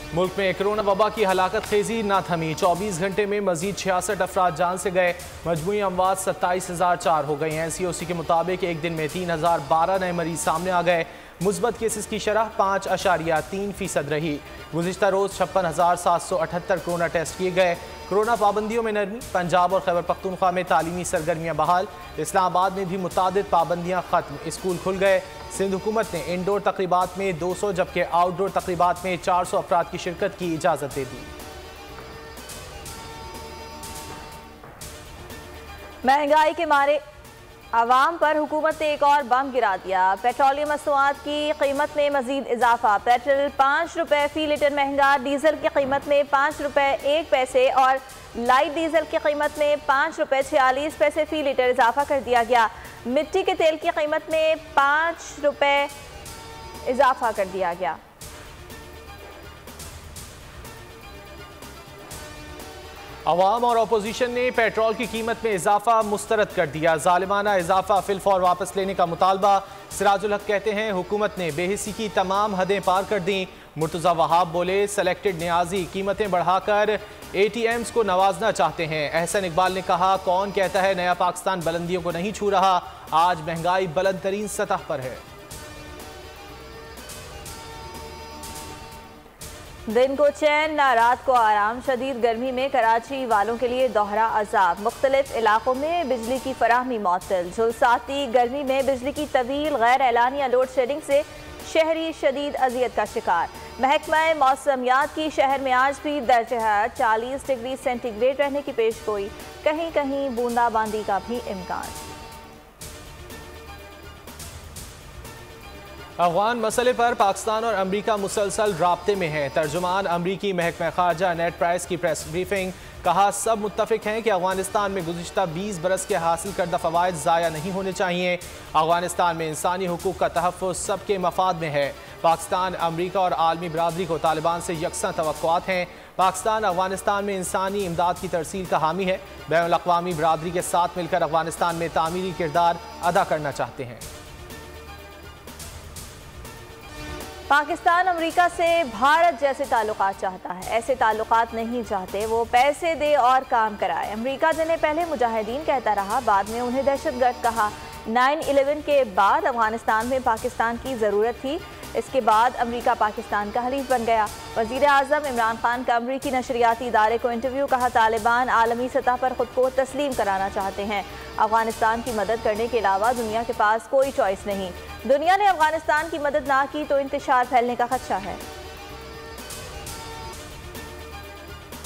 मुल्क में कोरोना वबा की हलाकत खेजी न थमी। 24 घंटे में मजीद 66 अफराद जान से गए। मजमूई अमवात 27,004 हो गई हैं। COC के मुताबिक एक दिन में 3,012 नए मरीज सामने आ गए। मुस्बत केसेस की शरह 5.3% रही। गुज़िश्ता रोज़ 56,778 कोरोना टेस्ट किए गए। कोरोना पाबंदियों में नरमी। पंजाब और खैबर पख्तूनख्वा में तालीमी सरगर्मियाँ बहाल। इस्लामाबाद में भी मुतादिद पाबंदियाँ खत्म। स्कूल खुल गए। सिंध हुकूमत ने इंडोर तकरीबात में 200 जबकि आउटडोर तकरीबात में 400 अफराद की शिरकत की इजाज़त दे दी। महंगाई के मारे आवाम पर हुकूमत ने एक और बम गिरा दिया। पेट्रोलियम मसनूआत की कीमत में मजीद इजाफा। पेट्रोल 5 रुपये फ़ी लीटर महंगा। डीजल की कीमत में 5 रुपये 1 पैसे और लाइट डीजल की कीमत में 5 रुपये 46 पैसे फ़ी लीटर इजाफा कर दिया गया। मिट्टी के तेल की कीमत में 5 रुपये इजाफा कर दिया गया। अवाम और अपोजिशन ने पेट्रोल की कीमत में इजाफा मुस्तरद कर दिया। जालिमाना इजाफा फिलफौर वापस लेने का मुतालबा। सिराजुल हक कहते हैं हुकूमत ने बेहिसी की तमाम हदें पार कर दी। मुर्तज़ा वहाब बोले सेलेक्टेड न्याजी कीमतें बढ़ाकर ATMs को नवाजना चाहते हैं। अहसन इकबाल ने कहा कौन कहता है नया पाकिस्तान बुलंदियों को नहीं छू रहा। आज महंगाई बुलंद तरीन सतह पर है। दिन को चैन ना रात को आराम। शदीद गर्मी में कराची वालों के लिए दोहरा अजाब। मुख्तलिफ इलाकों में बिजली की फराहमी मुअत्तल। झुलसाती गर्मी में बिजली की तवील गैर एलानिया लोड शेडिंग से शहरी शदीद अजियत का शिकार। महकमा मौसमियात की शहर में आज भी दर्जा 40 डिग्री सेंटीग्रेड रहने की पेशगोई। कहीं कहीं बूंदाबांदी का भी इम्कान। अफगान मसले पर पाकिस्तान और अमरीका मुसलसल राब्ते में है। तर्जुमान अमरीकी महकमा खारजा नेड प्राइस की प्रेस ब्रीफिंग। कहा सब मुत्तफिक हैं कि अफगानिस्तान में गुज़िश्ता 20 बरस के हासिल करदा फ़वाइद ज़ाया नहीं होने चाहिए। अफगानिस्तान में इंसानी हुकूक का तहफ़्फ़ुज़ सबके मफाद में है। पाकिस्तान अमरीका और आलमी बरादरी को तालिबान से यकसा तवक्कुआत हैं। पाकिस्तान अफगानिस्तान में इंसानी इमदाद की तरसील का हामी है। बैनुल अक़वामी बरादरी के साथ मिलकर अफगानिस्तान में तामीरी किरदार अदा करना चाहते हैं। पाकिस्तान अमेरिका से भारत जैसे ताल्लुकात चाहता है। ऐसे ताल्लुकात नहीं चाहते। वो पैसे दे और काम कराए। अमेरिका जिन्हें पहले मुजाहिदीन कहता रहा बाद में उन्हें दहशतगर्द कहा। 9/11 के बाद अफगानिस्तान में पाकिस्तान की ज़रूरत थी। इसके बाद अमेरिका पाकिस्तान का हलीफ बन गया। वज़ीर आज़म इमरान खान का अमरीकी नशरियाती इदारे को इंटरव्यू। कहा तालिबान आलमी सतह पर ख़ुद को तस्लीम कराना चाहते हैं। अफगानिस्तान की मदद करने के अलावा दुनिया के पास कोई चॉइस नहीं। दुनिया ने अफगानिस्तान की मदद ना की तो इंतशार फैलने का खदशा है।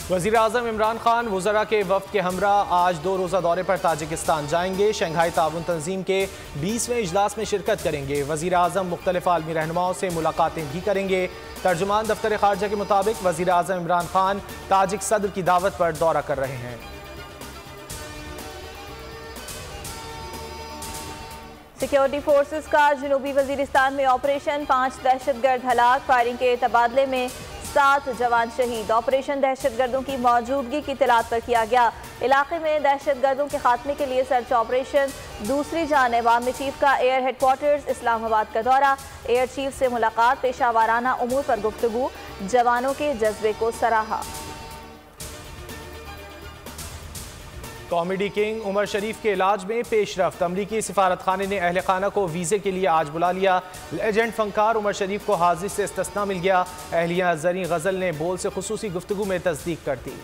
वज़ीर आज़म इमरान खान वज़रा के वफ़द के हमरा आज 2 रोज़ा दौरे पर ताजिकिस्तान जाएंगे। शंघाई ताउन तंजीम के 20वें इजलास में शिरकत करेंगे। वज़ीर आज़म मुख्तलिफ आलमी रहनुमाओं से मुलाकातें भी करेंगे। तर्जुमान दफ्तर खारजा के मुताबिक वज़ीर आज़म इमरान खान ताजिक सदर की दावत पर दौरा कर रहे हैं। सिक्योरिटी फोर्सेस का जनूबी वजीरिस्तान में ऑपरेशन। 5 दहशतगर्द हलाक। फायरिंग के तबादले में 7 जवान शहीद। ऑपरेशन दहशतगर्दों की मौजूदगी की इत्तलात पर किया गया। इलाके में दहशतगर्दों के खात्मे के लिए सर्च ऑपरेशन। दूसरी जानिब आर्मी चीफ का एयर हेडक्वार्टर्स इस्लामाबाद का दौरा। एयर चीफ से मुलाकात। पेशा वाराना उमूर पर गुफ्तगू। जवानों के जज्बे को सराहा। कॉमेडी किंग उमर शरीफ के इलाज में पेशरफ्त। अमरीकी सिफारत खाने ने अहल खाना को वीज़े के लिए आज बुला लिया। लेजेंड फनकार उमर शरीफ को हाजिर से इस्तिस्ना मिल गया। अहलिया ज़री गज़ल ने बोल से खुसूसी गुफ्तगू में तस्दीक कर दी।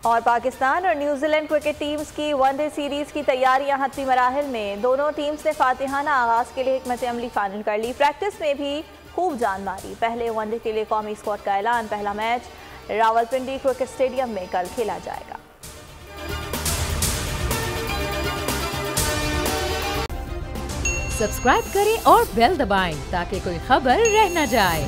और पाकिस्तान और न्यूजीलैंड क्रिकेट टीम्स की वनडे सीरीज की तैयारियां हतमी मराहिल में। दोनों टीम्स ने फातिहाना आगाज के लिए हिकमत अमली फाइनल कर ली। प्रैक्टिस में भी खूब जान मारी। पहले वनडे के लिए कौमी स्क्वाड का ऐलान। पहला मैच रावलपिंडी क्रिकेट स्टेडियम में कल खेला जाएगा। सब्सक्राइब करें और बेल दबाएं ताकि कोई खबर रह न जाए।